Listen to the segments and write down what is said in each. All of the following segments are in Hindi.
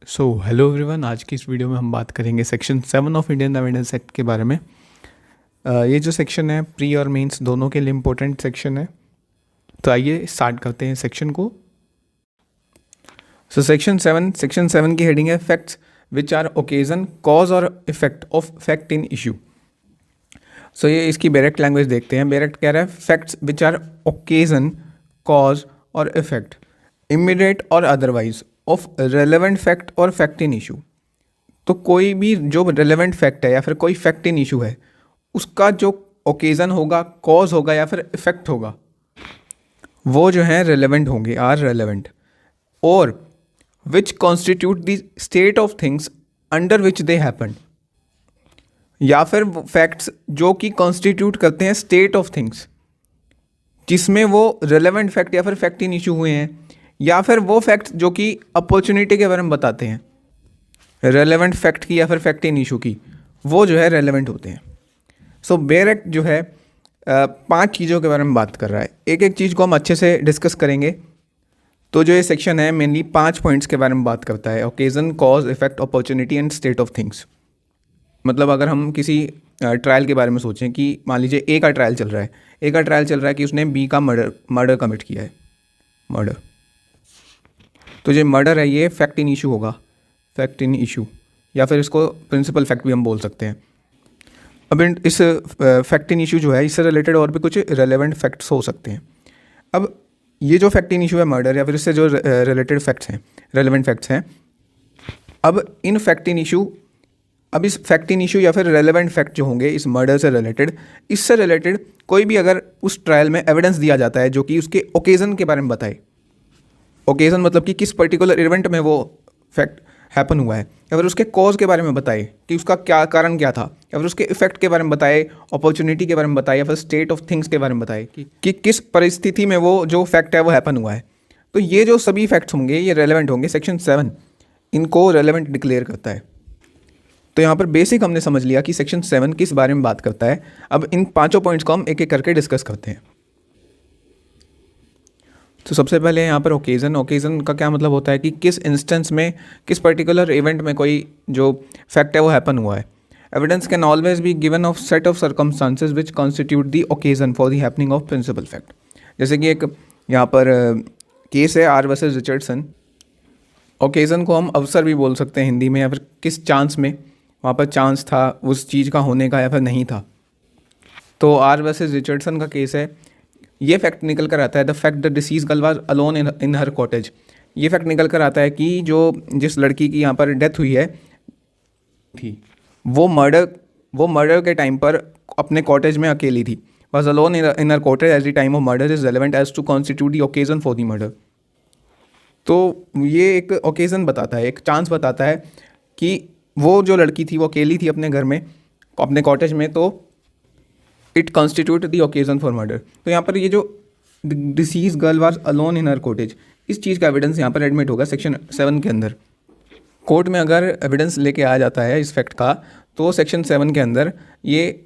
हेलो एवरीवन, आज की इस वीडियो में हम बात करेंगे section 7 of Indian evidence act के बारे में। ये जो सेक्शन है प्री और मेंस दोनों के लिए इम्पोर्टेंट सेक्शन है। तो आइए स्टार्ट करते हैं सेक्शन को। सेक्शन 7 की हेडिंग है facts which are occasion cause और effect of fact in issue. ये इसकी डायरेक्ट लैंग्वेज देखते हैं। डायरेक्ट कह रहा है facts which are occasion cause और इफेक्ट इमीडिएट और अदरवाइज ऑफ रेलेवेंट फैक्ट और फैक्ट इन इशू। तो कोई भी जो रेलेवेंट फैक्ट है या फिर कोई फैक्ट इन इशू है, उसका जो ओकेजन होगा, कॉज होगा या फिर इफेक्ट होगा, वो जो है रेलेवेंट होंगे, आर रेलेवेंट। और विच constitute the state of things under which they happen, या फिर फैक्ट्स जो कि कॉन्स्टिट्यूट करते हैं स्टेट ऑफ थिंग्स जिसमें वो रेलेवेंट फैक्ट या फिर फैक्ट इन इशू हुए हैं, या फिर वो फैक्ट्स जो कि अपॉर्चुनिटी के बारे में बताते हैं, रेलेवेंट फैक्ट की या फिर फैक्ट इन इशू की, वो जो है रेलेवेंट होते हैं। बेयर एक्ट जो है 5 चीज़ों के बारे में बात कर रहा है। एक एक चीज़ को हम अच्छे से डिस्कस करेंगे। तो जो ये सेक्शन है मेनली 5 पॉइंट्स के बारे में बात करता है: occasion, cause, effect, opportunity and state of things. मतलब अगर हम किसी ट्रायल के बारे में सोचें कि मान लीजिए ए का ट्रायल चल रहा है, कि उसने बी का मर्डर कमिट किया है, मर्डर। तो जो मर्डर है ये फैक्ट इन इशू होगा, फैक्ट इन इशू, या फिर इसको प्रिंसिपल फैक्ट भी हम बोल सकते हैं। अब इस फैक्ट इन इशू जो है, इससे रिलेटेड और भी कुछ रेलेवेंट फैक्ट्स हो सकते हैं। अब ये जो फैक्ट इन इशू है मर्डर, या फिर इससे जो रिलेटेड फैक्ट्स हैं, रेलेवेंट फैक्ट्स हैं, अब इन फैक्ट इन इशू, अब इस फैक्ट इन इशू या फिर रेलेवेंट फैक्ट जो होंगे इस मर्डर से रिलेटेड, इससे रिलेटेड कोई भी अगर उस ट्रायल में एविडेंस दिया जाता है जो कि उसके ओकेज़न के बारे में बताए, ओकेज़न मतलब कि किस पर्टिकुलर इवेंट में वो फैक्ट हैपन हुआ है, या फिर उसके कॉज के बारे में बताए कि उसका क्या कारण क्या था, या फिर उसके इफेक्ट के बारे में बताए, अपॉर्चुनिटी के बारे में बताए, या फिर स्टेट ऑफ थिंग्स के बारे में बताए कि किस परिस्थिति में वो जो फैक्ट है वो हैपन हुआ है। तो ये जो सभी फैक्ट्स होंगे ये रेलेवेंट होंगे। सेक्शन 7 इनको रेलेवेंट डिक्लेयर करता है। तो यहाँ पर बेसिक हमने समझ लिया कि सेक्शन 7 किस बारे में बात करता है। अब इन 5 पॉइंट्स को हम एक एक करके डिस्कस करते हैं। तो सबसे पहले यहाँ पर ओकेज़न का क्या मतलब होता है कि किस इंस्टेंस में, किस पर्टिकुलर इवेंट में कोई जो फैक्ट है वो हैपन हुआ है। Evidence can always be given of set of circumstances which constitute the occasion for the happening of principal fact. जैसे कि एक यहाँ पर केस है आर वर्सेस रिचर्डसन। ओकेज़न को हम अवसर भी बोल सकते हैं हिंदी में, या फिर किस चांस में वहाँ पर चांस था उस चीज़ का होने का या फिर नहीं था। तो आर वर्सेस रिचर्डसन का केस है, ये फैक्ट निकल कर आता है the fact the disease girl was alone in her cottage. ये फैक्ट निकल कर आता है कि जिस लड़की की यहाँ पर डेथ हुई है थी, वो मर्डर के टाइम पर अपने कॉटेज में अकेली थी। Was alone in her cottage at the time of murder is relevant as to constitute the occasion for the murder. तो ये एक ओकेजन बताता है, एक चांस बताता है कि वो जो लड़की थी वो अकेली थी अपने घर में, अपने कॉटेज में, तो it constitute the occasion for murder. तो यहाँ पर ये जो disease girl was alone in her cottage, इस चीज़ का एविडेंस यहाँ पर एडमिट होगा सेक्शन 7 के अंदर। कोर्ट में अगर एविडेंस लेके आ जाता है इस फैक्ट का, तो सेक्शन 7 के अंदर ये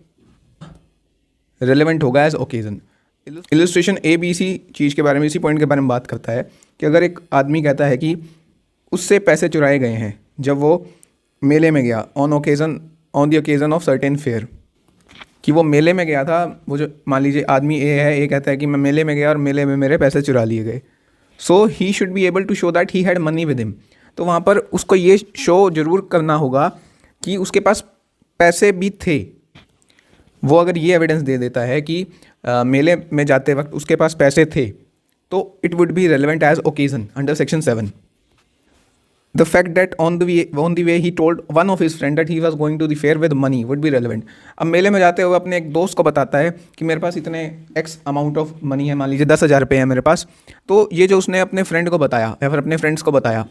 रेलेवेंट होगा as occasion. Illustration A B C चीज़ के बारे में, इसी पॉइंट के बारे में बात करता है कि अगर एक आदमी कहता है कि उससे पैसे चुराए गए हैं जब वो मेले में गया, on the occasion of certain fair, कि वो मेले में गया था। वो जो मान लीजिए आदमी ए है, ए कहता है कि मैं मेले में गया और मेले में मेरे पैसे चुरा लिए गए। So he should be able to show that he had money with him. तो वहाँ पर उसको ये शो जरूर करना होगा कि उसके पास पैसे भी थे। वो अगर ये एविडेंस दे देता है कि मेले में जाते वक्त उसके पास पैसे थे, तो it would be relevant as occasion under section 7। The fact that on the way he told one of his friend that he was going to the fair with money would be relevant। अब मेले में जाते हुए अपने एक दोस्त को बताता है कि मेरे पास इतने x अमाउंट ऑफ मनी है, मान लीजिए 10,000 रुपये है मेरे पास। तो ये जो उसने अपने फ्रेंड को बताया या फिर अपने फ्रेंड्स को बताया,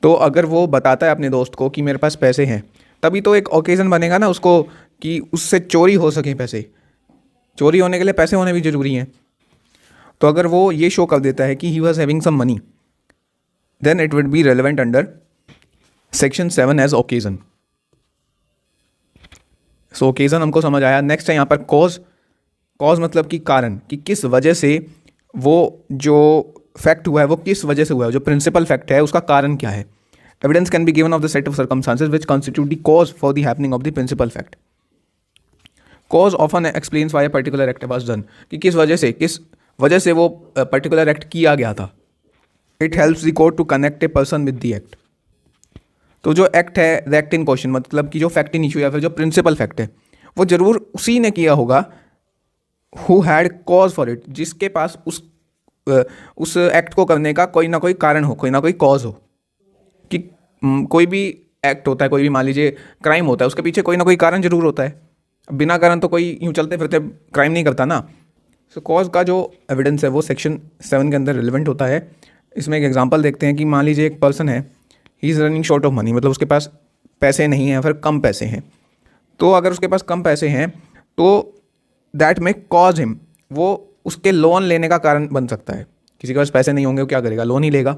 तो अगर वो बताता है अपने दोस्त को कि मेरे पास पैसे हैं, तभी तो एक ओकेज़न बनेगा ना उसको कि उससे चोरी हो सके पैसे। चोरी होने के लिए पैसे होने भी ज़रूरी हैं। तो अगर वो ये शो कर देता है कि he was having some money, then it would be relevant under section 7 as occasion। so occasion हमको समझ आया। नेक्स्ट है यहाँ पर कॉज मतलब कि कारण, कि किस वजह से वो जो फैक्ट हुआ है वो किस वजह से हुआ है, जो प्रिंसिपल फैक्ट है उसका कारण क्या है। Evidence can be given of the set of circumstances which constitute the cause for the happening of the principal fact. Cause often explains why particular act was done, कि किस वजह से वो पर्टिकुलर एक्ट किया गया था. It helps the court to connect a person with the act. तो जो एक्ट है, द एक्ट इन क्वेश्चन, मतलब कि जो फैक्ट इन इशू या फिर जो प्रिंसिपल फैक्ट है, वो जरूर उसी ने किया होगा who had cause for it, जिसके पास उस एक्ट को करने का कोई ना कोई कारण हो, कोई ना कोई कॉज हो. कि कोई भी एक्ट होता है, कोई भी मान लीजिए क्राइम होता है, उसके पीछे कोई ना कोई कारण जरूर होता है. बिना कारण तो कोई यूँ चलते फिरते क्राइम नहीं करता ना. सो कॉज का जो एविडेंस है वो सेक्शन 7 के अंदर रिलेवेंट होता है. इसमें एक एग्जांपल देखते हैं कि मान लीजिए एक पर्सन है, he is running short of money, मतलब उसके पास पैसे नहीं हैं या फिर कम पैसे हैं. तो अगर उसके पास कम पैसे हैं तो दैट में कॉज हिम, वो उसके लोन लेने का कारण बन सकता है. किसी के पास पैसे नहीं होंगे वो क्या करेगा, लोन ही लेगा.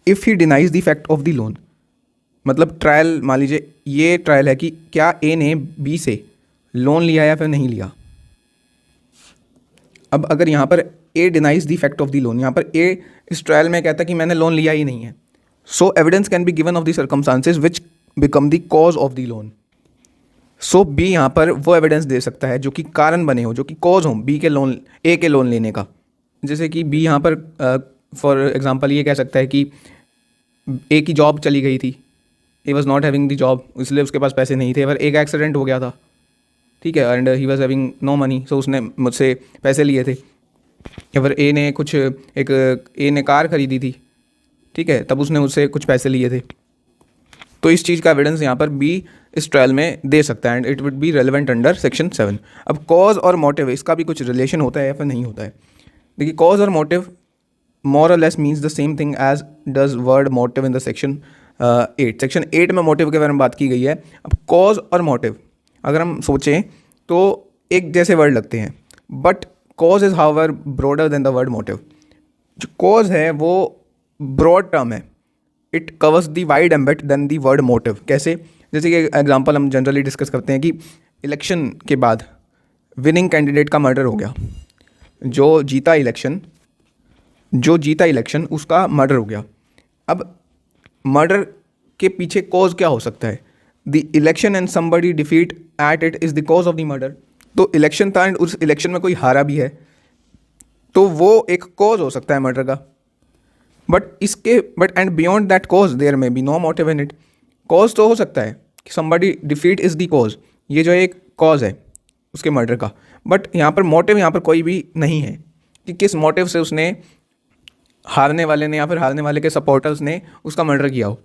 If he denies the fact of the loan, मतलब ट्रायल, मान लीजिए ये ट्रायल है कि क्या ए ने बी से लोन लिया या फिर नहीं लिया. अब अगर यहाँ पर A denies the fact of the loan, यहाँ पर ए इस ट्रायल में कहता है कि मैंने लोन लिया ही नहीं है. So evidence can be given of the circumstances which become the cause of the loan. So B यहाँ पर वो एविडेंस दे सकता है जो कि कारण बने हो, जो कि कॉज हो बी के लोन, ए के लोन लेने का. जैसे कि बी यहाँ पर फॉर एग्जांपल ये कह सकता है कि ए की जॉब चली गई थी, he was not having the job, इसलिए उसके पास पैसे नहीं थे. पर ए का एक्सीडेंट हो गया था, ठीक है, and he was having no money, so उसने मुझसे पैसे लिए थे. या फिर ए ने कार खरीदी थी, ठीक है, तब उसने मुझसे कुछ पैसे लिए थे. तो इस चीज़ का एविडेंस यहाँ पर बी इस ट्रायल में दे सकता है and it would be relevant under section 7. अब कॉज और मोटिव, इसका भी कुछ रिलेशन होता है या फिर नहीं होता है. देखिए कॉज और मोटिव मोर और less means the same thing as does word motive in the section 8. Section 8 में मोटिव के बारे में बात की गई है. अब कॉज और मोटिव अगर हम सोचें तो एक जैसे वर्ड लगते हैं, but cause is however broader than the word motive. जो कॉज है वो ब्रॉड टर्म है, it covers the wide ambit than the word motive. कैसे, जैसे कि एग्जांपल हम जनरली डिस्कस करते हैं कि इलेक्शन के बाद विनिंग कैंडिडेट का मर्डर हो गया, जो जीता इलेक्शन उसका मर्डर हो गया. अब मर्डर के पीछे कॉज क्या हो सकता है, the election and somebody defeat at it is the cause of the murder. तो इलेक्शन था एंड उस इलेक्शन में कोई हारा भी है, तो वो एक कॉज हो सकता है मर्डर का. But and beyond that cause there may be no motive in it. Cause तो हो सकता है कि somebody defeat is the cause, ये जो एक कॉज है उसके मर्डर का, बट यहाँ पर मोटिव यहाँ पर कोई भी नहीं है कि किस मोटिव से उसने, हारने वाले ने या फिर हारने वाले के सपोर्टर्स ने उसका मर्डर किया हो.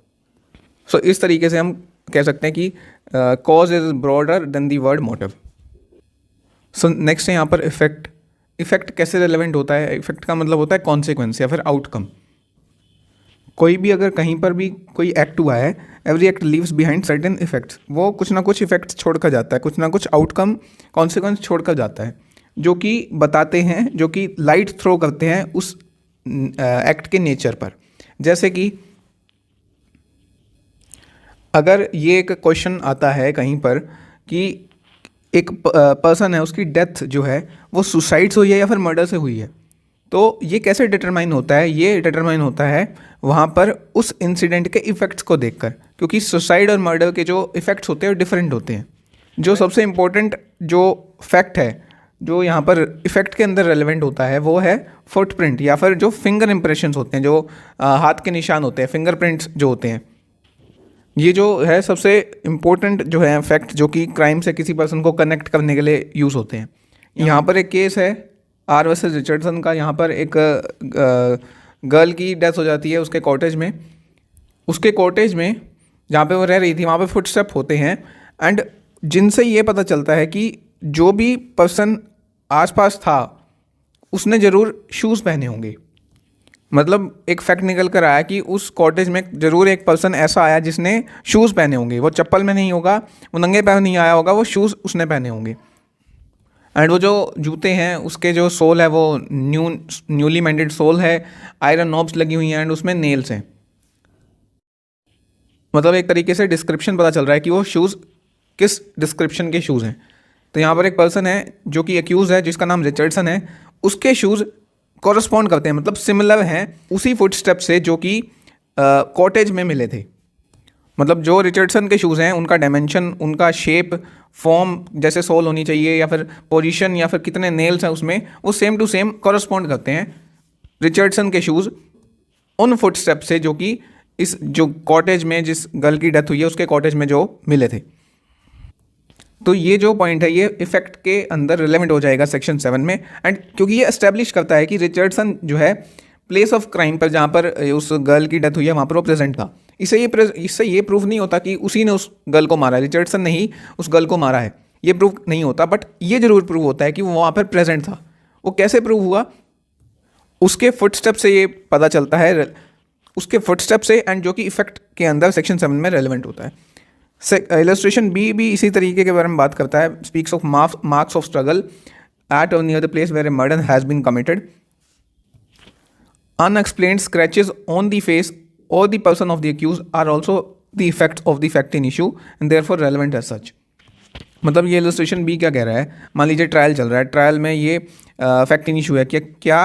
सो इस तरीके से हम कह सकते हैं कि cause is broader then the word motive. So next है यहाँ पर इफेक्ट. इफेक्ट कैसे रेलेवेंट होता है, इफेक्ट का मतलब होता है कॉन्सिक्वेंस या फिर आउटकम. कोई भी अगर कहीं पर भी कोई एक्ट हुआ है, every act leaves behind certain effects, वो कुछ ना कुछ इफेक्ट्स छोड़कर जाता है, कुछ ना कुछ आउटकम कॉन्सिक्वेंस छोड़कर जाता है, जो कि बताते हैं, जो कि लाइट थ्रो करते हैं उस एक्ट के नेचर पर. जैसे कि अगर ये एक क्वेश्चन आता है कहीं पर कि एक पर्सन है, उसकी डेथ जो है वो सुसाइड से हुई है या फिर मर्डर से हुई है, तो ये कैसे डिटरमाइन होता है, ये डिटरमाइन होता है वहाँ पर उस इंसिडेंट के इफ़ेक्ट्स को देखकर, क्योंकि सुसाइड और मर्डर के जो इफ़ेक्ट्स होते हैं वो डिफरेंट होते हैं. जो सबसे इम्पोर्टेंट जो फैक्ट है जो यहाँ पर इफ़ेक्ट के अंदर रेलेवेंट होता है वो है फुटप्रिंट या फिर जो फिंगर इंप्रेशंस होते हैं, जो हाथ के निशान होते हैं, फिंगरप्रिंट्स जो होते हैं. ये जो है सबसे इम्पोर्टेंट जो है फैक्ट, जो कि क्राइम से किसी पर्सन को कनेक्ट करने के लिए यूज़ होते हैं. यहाँ पर एक केस है आर वर्सेस रिचर्डसन का. यहाँ पर एक गर्ल की डेथ हो जाती है उसके कॉटेज में. जहाँ पे वो रह रही थी वहाँ पे फुटस्टेप होते हैं एंड जिनसे ये पता चलता है कि जो भी पर्सन आसपास था उसने ज़रूर शूज़ पहने होंगे. मतलब एक फैक्ट निकल कर आया कि उस कॉटेज में ज़रूर एक पर्सन ऐसा आया जिसने शूज़ पहने होंगे. वो चप्पल में नहीं होगा, वो नंगे पैर नहीं आया होगा, वो शूज़ उसने पहने होंगे. एंड वो जो जूते हैं उसके जो सोल है वो न्यूली मेंटेड सोल है, आयरन नॉब्स लगी हुई हैं एंड उसमें नेल्स हैं. मतलब एक तरीके से डिस्क्रिप्शन पता चल रहा है कि वो शूज़ किस डिस्क्रिप्शन के शूज़ हैं. तो यहाँ पर एक पर्सन है जो कि एक्यूज़ है जिसका नाम रिचर्डसन है, उसके शूज़ कॉरस्पॉन्ड करते हैं, मतलब सिमिलर हैं उसी फुटस्टेप से जो कि कॉटेज में मिले थे। मतलब जो रिचर्डसन के शूज़ हैं उनका डायमेंशन, उनका शेप, फॉर्म जैसे सोल होनी चाहिए या फिर पोजीशन या फिर कितने नेल्स हैं उसमें, वो सेम टू सेम कॉरस्पॉन्ड करते हैं रिचर्डसन के शूज़ उन फुटस्टेप से जो कि इस जो कॉटेज में जिस गर्ल की डेथ हुई है उसके कॉटेज में जो मिले थे। तो ये जो पॉइंट है ये इफेक्ट के अंदर रिलेवेंट हो जाएगा सेक्शन 7 में। एंड क्योंकि ये एस्टेब्लिश करता है कि रिचर्डसन जो है प्लेस ऑफ क्राइम पर जहाँ पर उस गर्ल की डेथ हुई है वहाँ पर वो प्रेजेंट था। इससे ये प्रूफ नहीं होता कि उसी ने उस गर्ल को मारा है, रिचर्डसन ने ही उस गर्ल को मारा है, ये प्रूफ नहीं होता। बट ये जरूर प्रूव होता है कि वो वहाँ पर प्रेजेंट था। वो कैसे प्रूव हुआ? उसके फुटस्टेप से ये पता चलता है, उसके फुटस्टेप से, एंड जो कि इफेक्ट के अंदर सेक्शन 7 में रेलिवेंट होता है। इलस्ट्रेशन बी भी इसी तरीके के बारे में बात करता है। Speaks of marks of struggle at और near the place where a murder has been committed, unexplained scratches on the face or the person of the accused are also the effects of the fact in issue and therefore relevant as such। मतलब ये इलस्ट्रेशन बी क्या कह रहा है? मान लीजिए ट्रायल चल रहा है, ट्रायल में ये फैक्ट इन इशू है कि क्या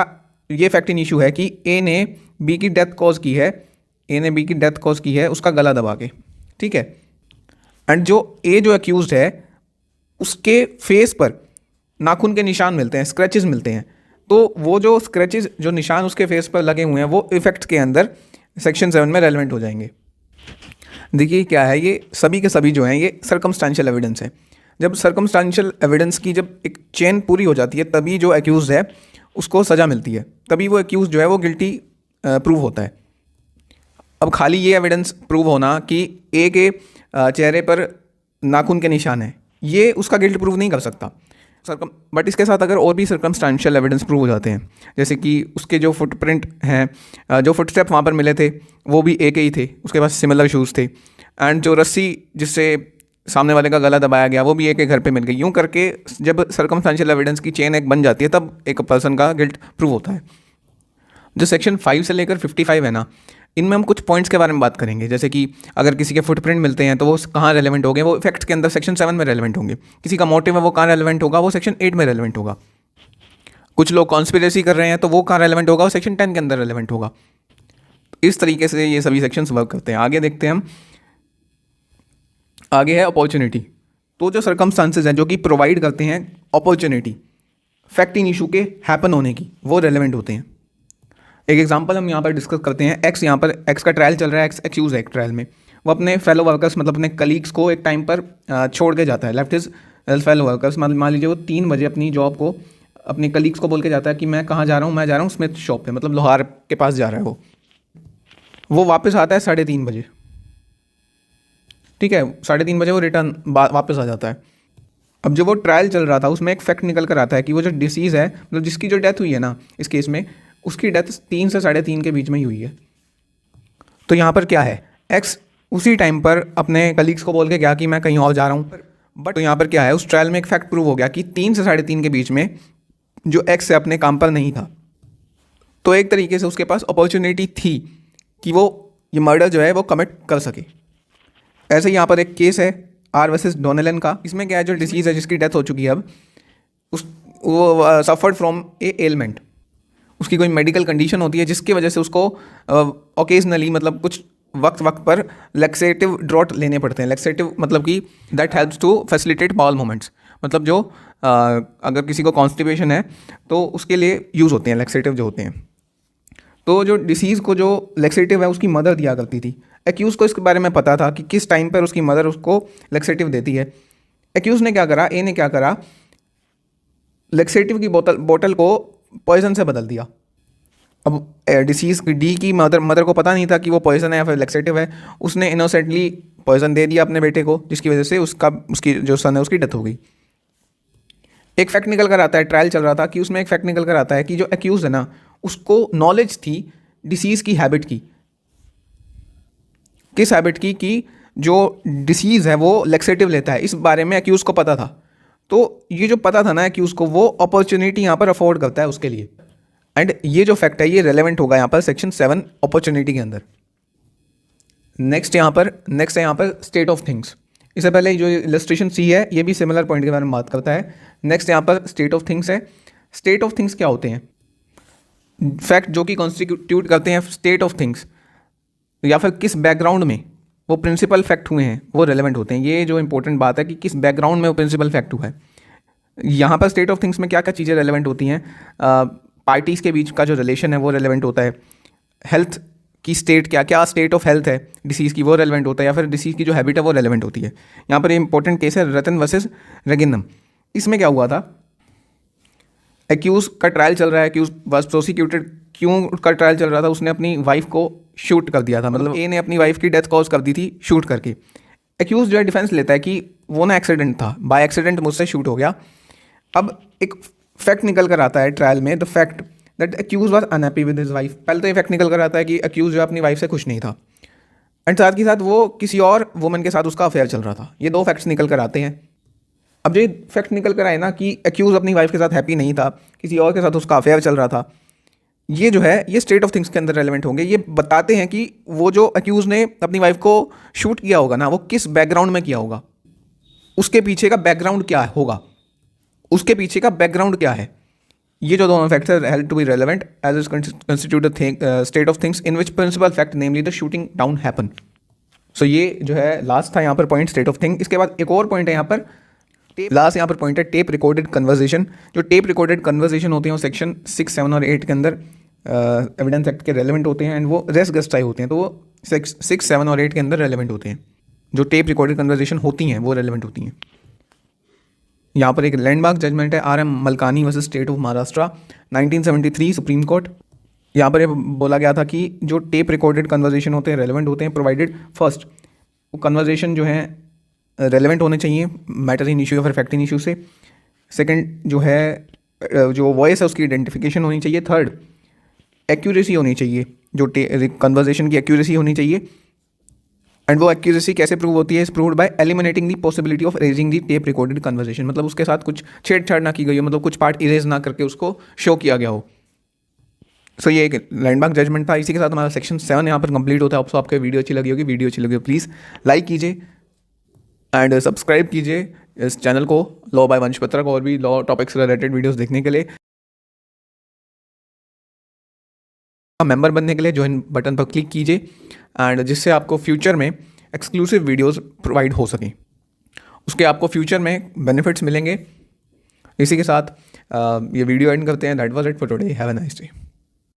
ये फैक्ट इन इशू है कि ए ने बी की डेथ कॉज की है, ए ने बी की डेथ कॉज की है उसका गला दबा के, ठीक है। एंड जो ए जो अक्यूज्ड है उसके फेस पर नाखून के निशान मिलते हैं, स्क्रैचेस मिलते हैं। तो वो जो स्क्रैचेस, जो निशान उसके फेस पर लगे हुए हैं, वो इफेक्ट के अंदर सेक्शन 7 में रेलिवेंट हो जाएंगे। देखिए क्या है, ये सभी के सभी जो हैं ये सर्कमस्टांशियल एविडेंस है। जब सर्कमस्टांशियल एविडेंस की जब एक चेन पूरी हो जाती है तभी जो एक्यूज है उसको सज़ा मिलती है, तभी वो एक्यूज जो है वो गिल्टी प्रूव होता है। अब खाली ये एविडेंस प्रूव होना कि ए के चेहरे पर नाखून के निशान हैं, ये उसका गिल्ट प्रूव नहीं कर सकता। बट इसके साथ अगर और भी सर्कमस्टांशियल एविडेंस प्रूव हो जाते हैं, जैसे कि उसके जो फुटप्रिंट हैं, जो फुटस्टेप वहाँ पर मिले थे वो भी ए के ही थे, उसके पास सिमिलर शूज़ थे, एंड जो रस्सी जिससे सामने वाले का गला दबाया गया वो भी ए के घर पे मिल गई। यूँ करके जब सर्कमस्टांशियल एविडेंस की चेन एक बन जाती है तब एक पर्सन का गिल्ट प्रूव होता है। जो सेक्शन 5 से लेकर 55 है ना, इनमें हम कुछ पॉइंट्स के बारे में बात करेंगे। जैसे कि अगर किसी के फुटप्रिंट मिलते हैं तो वो कहाँ रेलेवेंट होंगे, वो इफेक्ट के अंदर सेक्शन 7 में रेलेवेंट होंगे। किसी का मोटिव है वो कहाँ रेलेवेंट होगा, वो सेक्शन 8 में रेलेवेंट होगा। कुछ लोग कॉन्स्पिरेसी कर रहे हैं तो वो कहाँ रेलेवेंट होगा, वो सेक्शन 10 के अंदर रेलेवेंट होगा। इस तरीके से ये सभी सेक्शंस वर्क करते हैं। आगे देखते हैं हम, आगे है अपॉर्चुनिटी। तो जो सर्कमस्टांसेस हैं जो कि प्रोवाइड करते हैं अपॉर्चुनिटी फैक्ट इन इशू के हैपन होने की, वो रेलेवेंट होते हैं। एक एग्जांपल हम यहाँ पर डिस्कस करते हैं। एक्स, यहाँ पर एक्स का ट्रायल चल रहा है, एक्स एक्यूज है एक ट्रायल में। वो अपने फेलो वर्कर्स मतलब अपने कलीग्स को एक टाइम पर छोड़ के जाता है, लेफ्ट हिज फेलो वर्कर्स। मान लीजिए वो 3 बजे अपनी जॉब को अपने कलीग्स को बोल के जाता है कि मैं कहाँ जा रहा हूँ, मैं जा रहा हूँ स्मिथ शॉप पे, मतलब लोहार के पास जा रहा है वो वापस आता है 3:30 बजे, ठीक है। 3:30 बजे वो रिटर्न वापस आ जाता है। अब जो वो ट्रायल चल रहा था उसमें एक फैक्ट निकल कर आता है कि वो जो डिसीज़ है, मतलब जिसकी जो डेथ हुई है ना इस केस में, उसकी डेथ 3 से 3:30 के बीच में ही हुई है। तो यहाँ पर क्या है, एक्स उसी टाइम पर अपने कलीग्स को बोल के गया कि मैं कहीं और जा रहा हूँ, बट तो यहाँ पर क्या है, उस ट्रायल में एक फैक्ट प्रूव हो गया कि 3 से 3:30 के बीच में जो एक्स है अपने काम पर नहीं था। तो एक तरीके से उसके पास अपॉर्चुनिटी थी कि वो ये मर्डर जो है वो कमिट कर सके। ऐसे ही यहाँ पर एक केस है आर वर्सेस डोनेलन का। इसमें क्या है, जो डिसीज़ है जिसकी डेथ हो चुकी है अब, वो सफर्ड फ्रॉम ए एलमेंट, उसकी कोई मेडिकल कंडीशन होती है जिसकी वजह से उसको ओकेजनली मतलब कुछ वक्त पर लैक्सेटिव ड्रॉट लेने पड़ते हैं। लैक्सेटिव मतलब कि that helps to facilitate bowel movements, मतलब जो अगर किसी को कॉन्स्टिपेशन है तो उसके लिए यूज़ होते हैं लैक्सेटिव जो होते हैं। तो जो डिसीज़ को जो लैक्सेटिव है उसकी मदर दिया करती थी। एक्यूज़ को इसके बारे में पता था कि किस टाइम पर उसकी मदर उसको लैक्सेटिव देती है। एक्यूज़ ने क्या करा, ए ने क्या करा, लैक्सेटिव की बोतल को पॉइजन से बदल दिया। अब डिसीज़ डी की मदर को पता नहीं था कि वो पॉइजन है या फिर लैक्सेटिव है। उसने इनोसेंटली पॉइजन दे दिया अपने बेटे को, जिसकी वजह से उसकी जो सन है उसकी डेथ हो गई। एक फैक्ट निकल कर आता है, ट्रायल चल रहा था कि उसमें एक फैक्ट निकल कर आता है कि जो एक्यूज है ना उसको नॉलेज थी डिसीज़ की हैबिट की। किस हैबिट की? कि जो डिसीज़ है वो लैक्सेटिव लेता है, इस बारे में एक्यूज को पता था। तो ये जो पता था ना एक्यूज को, वो अपॉर्चुनिटी यहाँ पर अफोर्ड करता है उसके लिए। एंड ये जो फैक्ट है ये रेलेवेंट होगा यहाँ पर सेक्शन 7 अपॉर्चुनिटी के अंदर। नेक्स्ट है यहाँ पर स्टेट ऑफ थिंग्स। इससे पहले जो इलस्ट्रेशन सी है ये भी सिमिलर पॉइंट के बारे में बात करता है। नेक्स्ट यहाँ पर स्टेट ऑफ थिंग्स है। स्टेट ऑफ थिंग्स क्या होते हैं? फैक्ट जो कि कॉन्स्टिट्यूट करते हैं स्टेट ऑफ थिंग्स। या फिर किस बैकग्राउंड में वो प्रिंसिपल फैक्ट हुए हैं वो रेलेवेंट होते हैं। ये जो इंपॉर्टेंट बात है कि किस बैकग्राउंड में वो प्रिंसिपल फैक्ट हुआ है। यहाँ पर स्टेट ऑफ थिंग्स में क्या क्या चीज़ें रेलेवेंट होती हैं, पार्टीज़ के बीच का जो रिलेशन है वो रेलेवेंट होता है, हेल्थ की स्टेट क्या क्या स्टेट ऑफ हेल्थ है डिसीज़ की वो रेलेवेंट होता है, या फिर डिसीज़ की जो हैबिट है वो रेलेवेंट होती है। यहाँ पर इंपॉर्टेंट केस है रतन वर्सेस रेगिनम। इसमें क्या हुआ था, एक्यूज का ट्रायल चल रहा है, एक्यूज वाज प्रोसिक्यूटेड, क्यों का ट्रायल चल रहा था, उसने अपनी वाइफ को शूट कर दिया था, मतलब ए ने अपनी वाइफ की डेथ कॉज कर दी थी शूट करके। एक्यूज जो है डिफेंस लेता है कि वो ना एक्सीडेंट था, बाय एक्सीडेंट मुझसे शूट हो गया। अब एक फैक्ट निकल कर आता है ट्रायल में, the fact that accused was unhappy with his wife. पहले तो ये फैक्ट निकल कर आता है कि एक्यूज जो अपनी वाइफ से खुश नहीं था, एंड साथ के साथ वो किसी और वुमन के साथ उसका अफेयर चल रहा था। ये दो फैक्ट्स निकल कर आते हैं। अब जो फैक्ट निकल कर आए ना कि एक्यूज अपनी वाइफ के साथ हैप्पी नहीं था, किसी और के साथ उसका अफेयर चल रहा था, ये जो है ये स्टेट ऑफ थिंग्स के अंदर रेलेवेंट होंगे। ये बताते हैं कि वो जो एक्यूज ने अपनी वाइफ को शूट किया होगा ना, वो किस बैकग्राउंड में किया होगा, उसके पीछे का बैकग्राउंड क्या होगा, उसके पीछे का बैकग्राउंड क्या है। ये जो दोनों फैक्ट्स है held to be relevant as is constitute state of things in which principal fact namely the shooting down happen. So ये जो है लास्ट था यहाँ पर पॉइंट स्टेट ऑफ थिंग। इसके बाद एक और पॉइंट है यहाँ पर, लास्ट यहाँ पर पॉइंट है टेप रिकॉर्डेड कन्वर्सेशन। जो टेप रिकॉर्डेड कन्वर्सेशन होते हैं वो सेक्शन 6, 7 और 8 के अंदर एविडेंस एक्ट के रेलेवेंट होते हैं, एंड वो रेस गस्टाई होते हैं, तो वो 6, 7 और 8 के अंदर रेलेवेंट होते हैं। जो टेप रिकॉर्डेड कन्वर्सेशन होती हैं वो रेलेवेंट होती हैं। यहाँ पर एक लैंडमार्क जजमेंट है RM Malkani versus state of Maharashtra 1973 supreme court. यहाँ पर ये बोला गया था कि जो टेप रिकॉर्डेड कन्वर्सेशन होते हैं रेलेवेंट होते हैं प्रोवाइडेड फर्स्ट वो कन्वर्सेशन जो है रेलेवेंट होने चाहिए मैटर इन इशू या फिर फैक्ट इन इशू से। सेकंड जो है जो वॉइस है उसकी आइडेंटिफिकेशन होनी चाहिए। थर्ड एक्यूरेसी होनी चाहिए, जो कन्वर्सेशन की एक्यूरेसी होनी चाहिए, एंड वो एक्यूरेसी कैसे प्रूव होती है, is proved bye eliminating the possibility of erasing the tape recorded conversation. मतलब उसके साथ कुछ छेड़छाड़ ना की गई हो, मतलब कुछ पार्ट इरेज ना करके उसको शो किया गया हो। सो ये एक लैंडमार्क जजमेंट था। इसी के साथ हमारा सेक्शन 7 यहाँ पर कंप्लीट होता है। आपको आपको वीडियो अच्छी लगी होगी, वीडियो अच्छी लगी हो प्लीज़ लाइक कीजिए एंड सब्सक्राइब कीजिए इस चैनल को लॉ बाय वंश पत्रक और भी लॉ टॉपिक्स से रिलेटेड वीडियोस देखने के लिए। मेंबर बनने के लिए ज्वाइन बटन पर क्लिक कीजिए एंड जिससे आपको फ्यूचर में एक्सक्लूसिव वीडियोस प्रोवाइड हो सकें, उसके आपको फ्यूचर में बेनिफिट्स मिलेंगे। इसी के साथ ये वीडियो एंड करते हैं। That was it for today. Have a nice day.